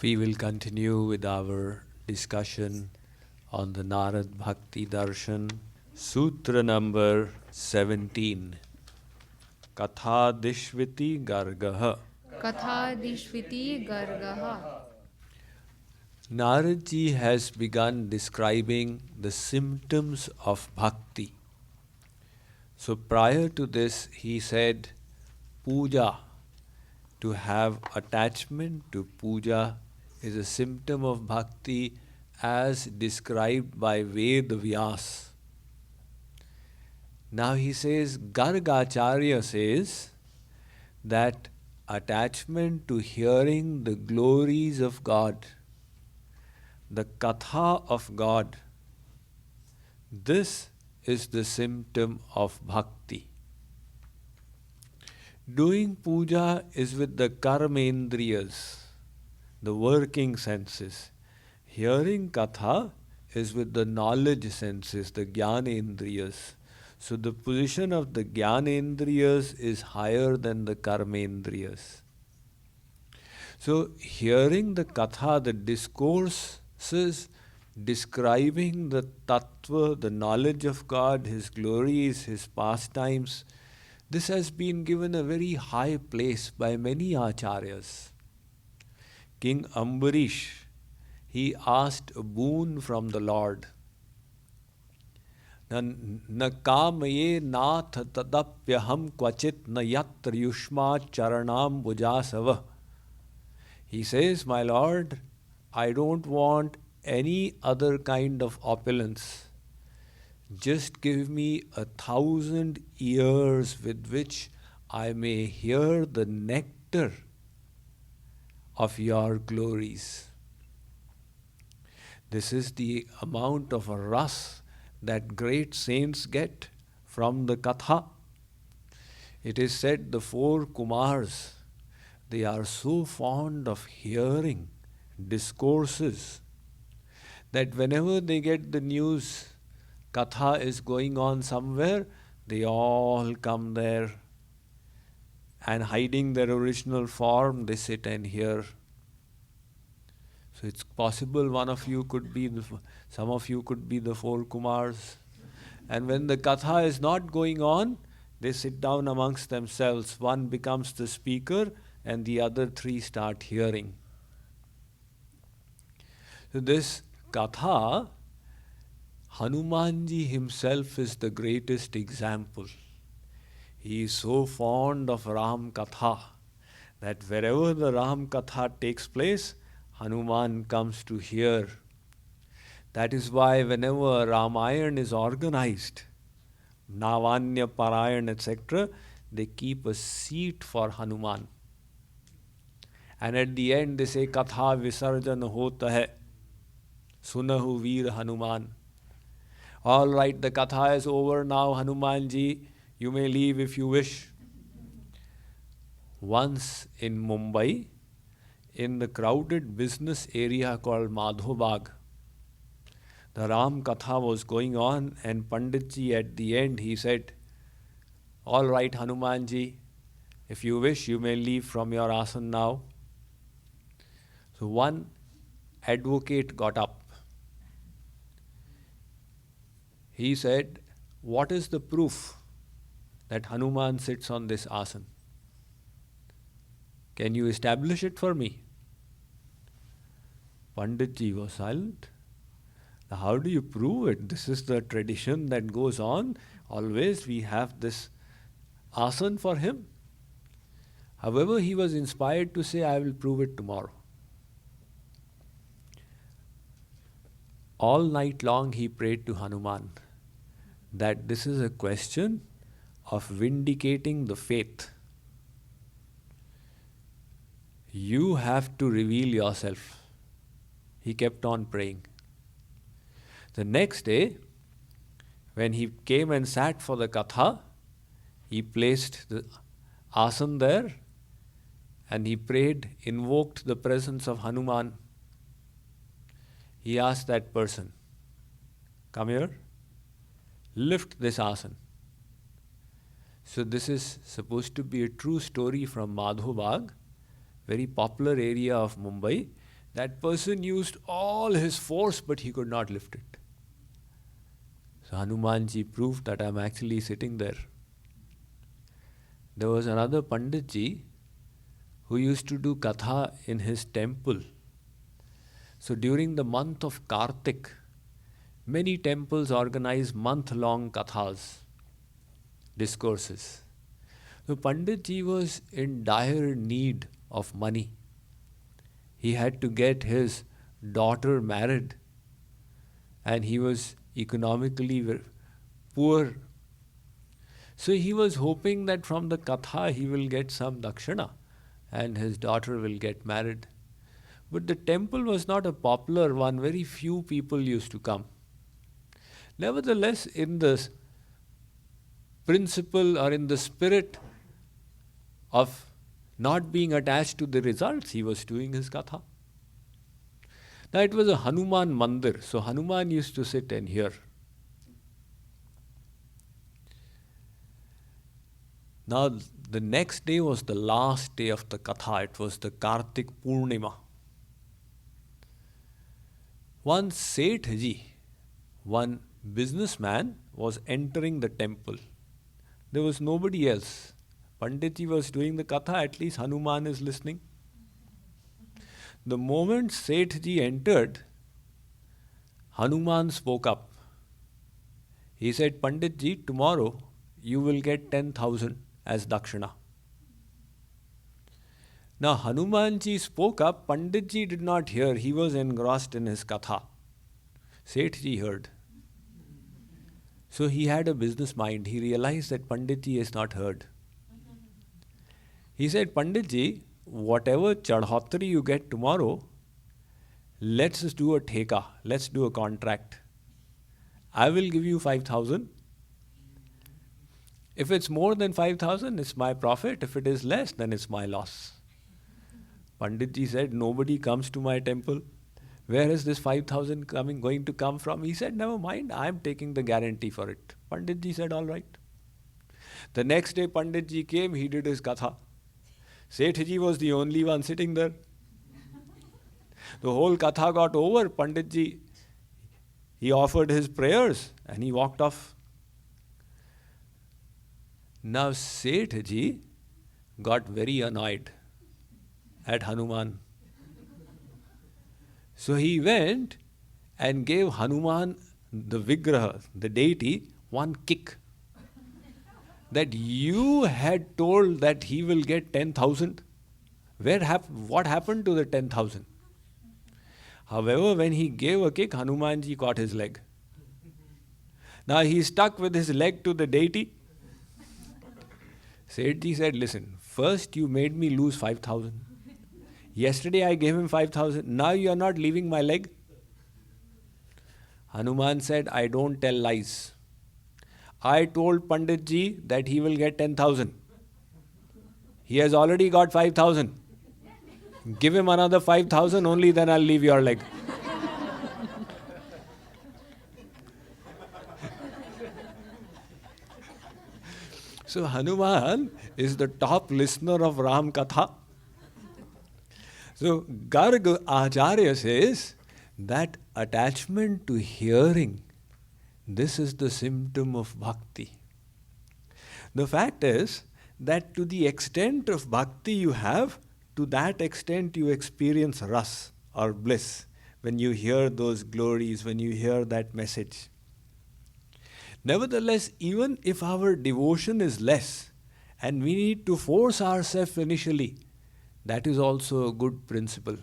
We will continue with our discussion on the Narad Bhakti Darshan, Sutra number 17, Katha Dishviti Gargaha. Kathadishviti Gargaha. Narad ji has begun describing the symptoms of bhakti. So prior to this, he said, puja, to have attachment to puja is a symptom of bhakti as described by Ved Vyas. Now he says, Gargacharya says that attachment to hearing the glories of God, the katha of God, this is the symptom of bhakti. Doing puja is with the karmendriyas, the working senses. Hearing katha is with the knowledge senses, the jnanendriyas. So the position of the jnanendriyas is higher than the karmendriyas. So hearing the katha, the discourses describing the tattva, the knowledge of God, His glories, His pastimes, this has been given a very high place by many acharyas. King Ambarish, he asked a boon from the Lord. Na kamaye nath tadapyaham kvachit na yatra yushma charanam bujasava. He says, my Lord, I don't want any other kind of opulence. Just give me 1,000 ears with which I may hear the nectar of your glories. This is the amount of a ras that great saints get from the katha. It is said the four Kumars, they are so fond of hearing discourses that whenever they get the news katha is going on somewhere, they all come there and hiding their original form, they sit and hear. So it's possible one of you could be, some of you could be the four Kumars. And when the katha is not going on, they sit down amongst themselves. One becomes the speaker and the other three start hearing. So this katha, Hanumanji himself is the greatest example. He is so fond of Ram Katha that wherever the Ram Katha takes place, Hanuman comes to hear. That is why whenever Ramayana is organized, Navanya, Parayan, etc., they keep a seat for Hanuman. And at the end they say, Katha Visarjan hota hai, Sunahu Veer Hanuman. All right, the katha is over now, Hanumanji. You may leave if you wish. Once in Mumbai, in the crowded business area called Madhobag, the Ram Katha was going on, and Panditji at the end, he said, all right, Hanumanji, if you wish, you may leave from your asan now. So one advocate got up. He said, what is the proof that Hanuman sits on this asan? Can you establish it for me? Panditji was silent. How do you prove it? This is the tradition that goes on. Always we have this asan for him. However, he was inspired to say, I will prove it tomorrow. All night long he prayed to Hanuman that this is a question of vindicating the faith. You have to reveal yourself. He kept on praying. The next day, when he came and sat for the katha, he placed the asan there and he prayed, invoked the presence of Hanuman. He asked that person, come here, lift this asan. So this is supposed to be a true story from Madhobag, very popular area of Mumbai. That person used all his force, but he could not lift it. So Hanumanji proved that I'm actually sitting there. There was another Panditji who used to do katha in his temple. So during the month of Kartik, many temples organize month-long kathas, discourses. So Panditji was in dire need of money. He had to get his daughter married, and he was economically poor. So he was hoping that from the katha he will get some dakshina and his daughter will get married. But the temple was not a popular one, very few people used to come. Nevertheless, in the principle or in the spirit of not being attached to the results, he was doing his katha. Now it was a Hanuman mandir, so Hanuman used to sit and hear. Now the next day was the last day of the katha, it was the Kartik Purnima. One Sethji, one businessman, was entering the temple. There was nobody else. Panditji was doing the katha, at least Hanuman is listening. The moment Sethji entered, Hanuman spoke up. He said, Panditji, tomorrow you will get 10,000 as dakshina. Now Hanumanji spoke up, Panditji did not hear, he was engrossed in his katha. Sethji heard. So he had a business mind, he realized that Panditji is not heard. He said, Panditji, whatever chadhotri you get tomorrow, let's do a theka, let's do a contract. I will give you 5,000. If it's more than 5,000, it's my profit. If it is less, then it's my loss. Panditji said, nobody comes to my temple. Where is this 5,000 going to come from? He said, never mind, I am taking the guarantee for it. Panditji said, all right. The next day Panditji came, he did his katha. Sethji was the only one sitting there. The whole katha got over. Panditji, he offered his prayers and he walked off. Now Sethji got very annoyed at Hanuman. So he went and gave Hanuman, the Vigraha, the deity, one kick. That you had told that he will get 10,000. What happened to the 10,000? However, when he gave a kick, Hanumanji caught his leg. Now he stuck with his leg to the deity. Sethji said, listen, first you made me lose 5,000. Yesterday I gave him 5,000. Now you are not leaving my leg. Hanuman said, I don't tell lies. I told Panditji that he will get 10,000. He has already got 5,000. Give him another 5,000, only then I'll leave your leg. So Hanuman is the top listener of Ram Katha. So Garg Acharya says that attachment to hearing, this is the symptom of bhakti. The fact is that to the extent of bhakti you have, to that extent you experience ras or bliss when you hear those glories, when you hear that message. Nevertheless, even if our devotion is less and we need to force ourselves initially, that is also a good principle.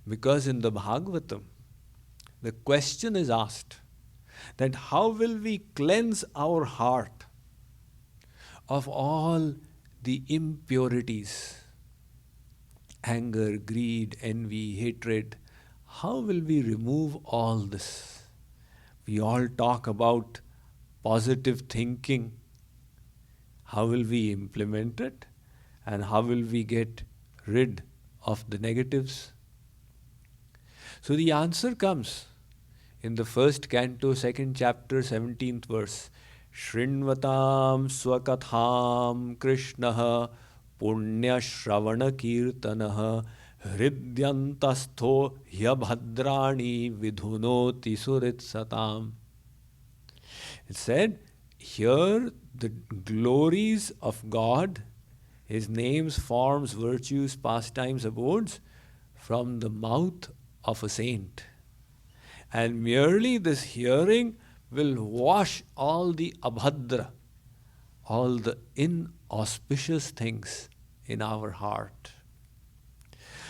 Because in the Bhagavatam, the question is asked that how will we cleanse our heart of all the impurities, anger, greed, envy, hatred. How will we remove all this? We all talk about positive thinking. How will we implement it? And how will we get rid of the negatives? So the answer comes in the first canto, second chapter, 17th verse. Shrinvatam swakatham Krishnaha punya shravana kirtanaha Hridyantastho hyabhadrani vidhunoti suritsatam. It said, here the glories of God, His names, forms, virtues, pastimes, abodes, from the mouth of a saint. And merely this hearing will wash all the abhadra, all the inauspicious things in our heart.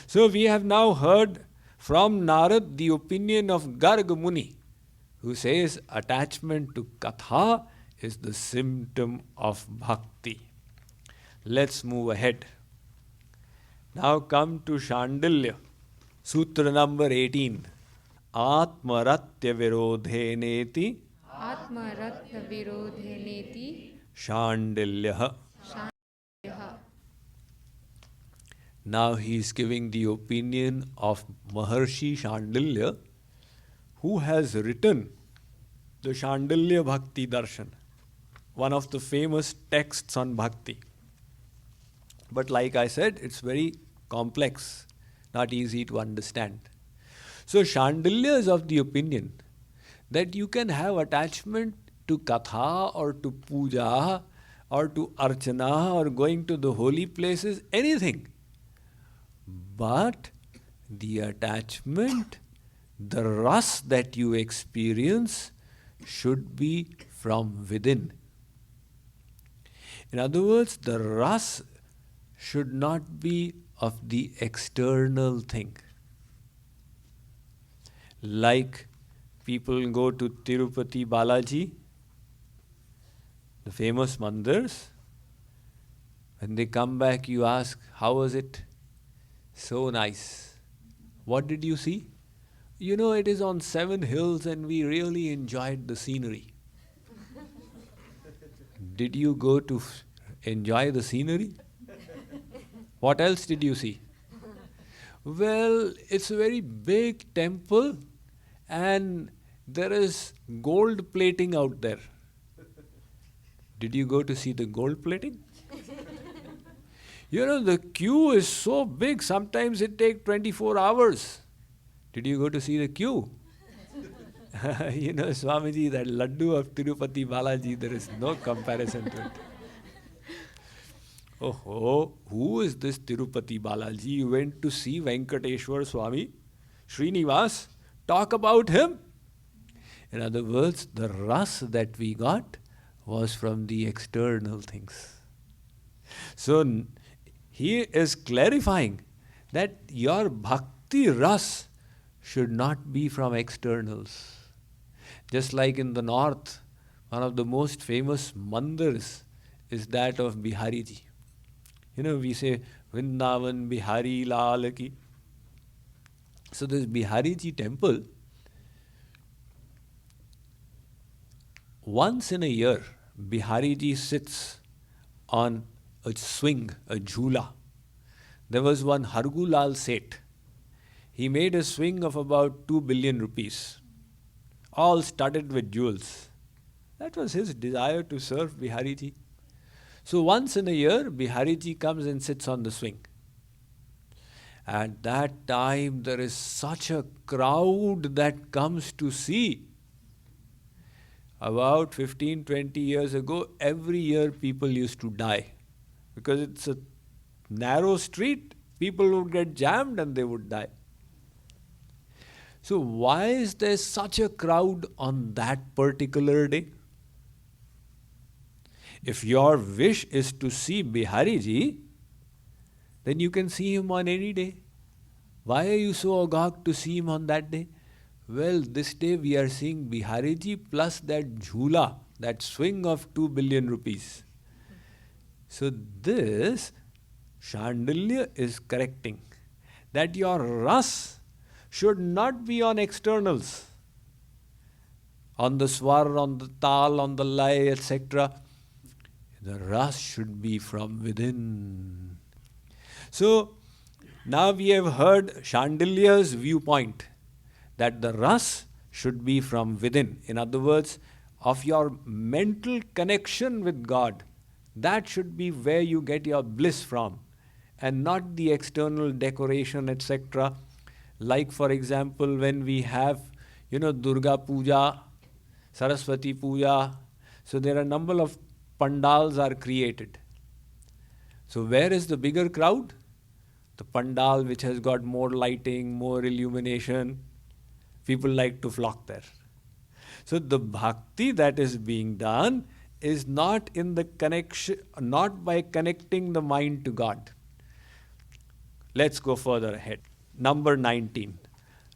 So we have now heard from Narad the opinion of Garg Muni, who says attachment to katha is the symptom of bhakti. Let's move ahead. Now come to Shandilya, Sutra number 18. Atmaratya virodheneti आत्मरत्न विरोधेनेति Shandilya. शान्तिः. Now he is giving the opinion of Maharshi Shandilya, who has written the Shandilya Bhakti Darshan, one of the famous texts on bhakti. But like I said, it's very complex, not easy to understand. So Shandilya is of the opinion that you can have attachment to katha or to puja or to archana or going to the holy places, anything. But the attachment, the ras that you experience should be from within. In other words, the ras should not be of the external thing. Like people go to Tirupati Balaji, the famous mandirs. When they come back, you ask, how was it? So nice. What did you see? You know, it is on 7 hills and we really enjoyed the scenery. Did you go to enjoy the scenery? What else did you see? Well, it's a very big temple and there is gold plating out there. Did you go to see the gold plating? You know, the queue is so big, sometimes it takes 24 hours. Did you go to see the queue? You know, Swamiji, that laddu of Tirupati Balaji, there is no comparison to it. Oh, who is this Tirupati Balaji? You went to see Venkateshwar Swami, Srinivas, talk about him. In other words, the ras that we got was from the external things. So he is clarifying that your bhakti ras should not be from externals. Just like in the north, one of the most famous mandirs is that of Bihariji. You know, we say Vrindavan Bihari Lal Ki. So this Bihariji temple, once in a year, Bihariji sits on a swing, a jhula. There was one Hargu Lal Seth. He made a swing of about 2 billion rupees, all studded with jewels. That was his desire to serve Bihariji. So once in a year, Bihariji comes and sits on the swing. At that time, there is such a crowd that comes to see. About 15-20 years ago, every year people used to die. Because it's a narrow street, people would get jammed and they would die. So why is there such a crowd on that particular day? If your wish is to see Bihariji, then you can see him on any day. Why are you so agog to see him on that day? Well, this day we are seeing Bihariji plus that jhula, that swing of 2 billion rupees. So this Shandilya is correcting that your ras should not be on externals, on the swar, on the tal, on the lay, etc. The ras should be from within. So now we have heard Shandilya's viewpoint that the ras should be from within. In other words, of your mental connection with God. That should be where you get your bliss from. and not the external decoration, etc. Like, for example, when we have, Durga Puja, Saraswati Puja, so there are a number of pandals are created. So where is the bigger crowd? The pandal which has got more lighting, more illumination. People like to flock there. So the bhakti that is being done is not in the connection, not by connecting the mind to God. Let's go further ahead. Number 19.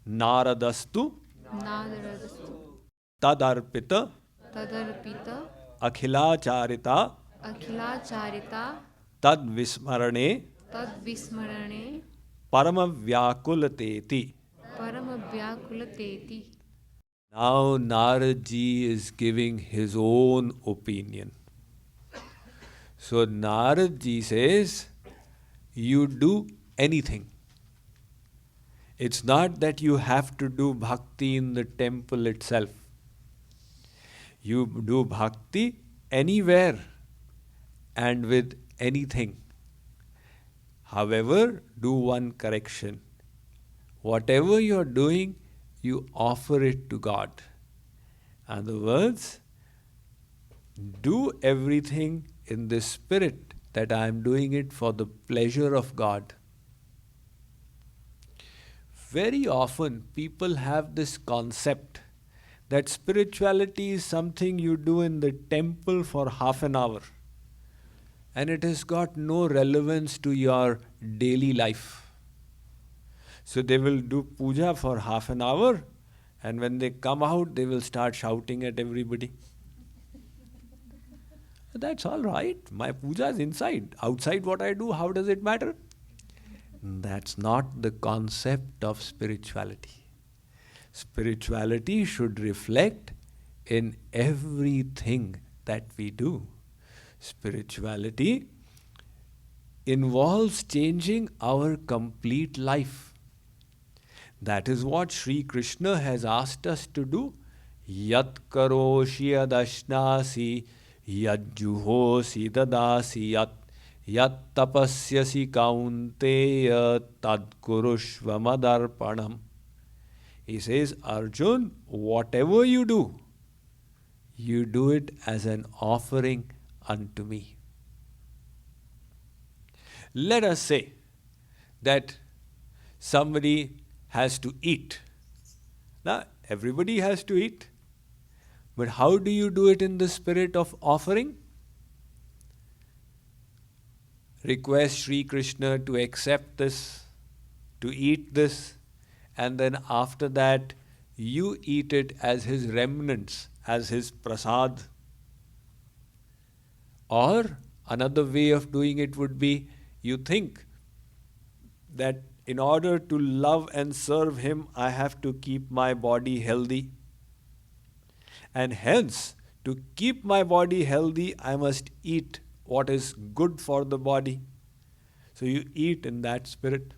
Naradastu Nadaradastu tadarpita Tadarpita akhilacharita Akhilacharita tadvismarane Tadvismarane paramavyakulateti. Paramabhyakulateti. Now Narad ji is giving his own opinion. So Narad ji says, you do anything. It's not that you have to do bhakti in the temple itself. You do bhakti anywhere and with anything. However, do one correction. Whatever you're doing, you offer it to God. In other words, do everything in the spirit that I am doing it for the pleasure of God. Very often people have this concept that spirituality is something you do in the temple for half an hour and it has got no relevance to your daily life. So they will do puja for half an hour and when they come out they will start shouting at everybody. That's all right. My puja is inside. Outside what I do, how does it matter? That's not the concept of spirituality. Spirituality should reflect in everything that we do. Spirituality involves changing our complete life. That is what Sri Krishna has asked us to do. Yat karoshi yadashnasi yad juhosi dadasi yat tapasyasi kaunteya tad kurushva madarpanam. He says, Arjun, whatever you do it as an offering unto me. Let us say that somebody has to eat. Now, everybody has to eat. But how do you do it in the spirit of offering? Request Sri Krishna to accept this, to eat this, and then after that you eat it as his remnants, as his prasad. Or another way of doing it would be, you think that in order to love and serve him, I have to keep my body healthy. And hence, to keep my body healthy, I must eat what is good for the body. So you eat in that spirit.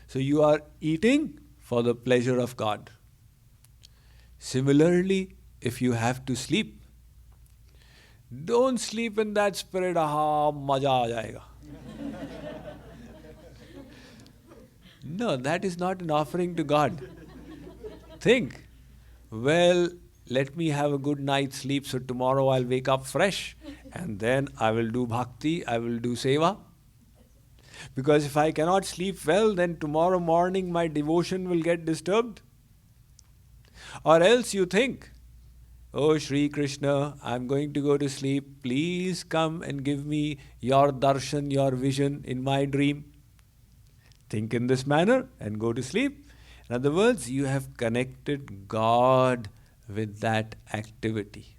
So you are eating for the pleasure of God. Similarly, if you have to sleep, don't sleep in that spirit, aha, maja aa jayega. No, that is not an offering to God. Think, well, let me have a good night's sleep so tomorrow I'll wake up fresh and then I will do bhakti, I will do seva. Because if I cannot sleep well, then tomorrow morning my devotion will get disturbed. Or else you think, oh Sri Krishna, I'm going to go to sleep. Please come and give me your darshan, your vision in my dream. Think in this manner and go to sleep. In other words, you have connected God with that activity.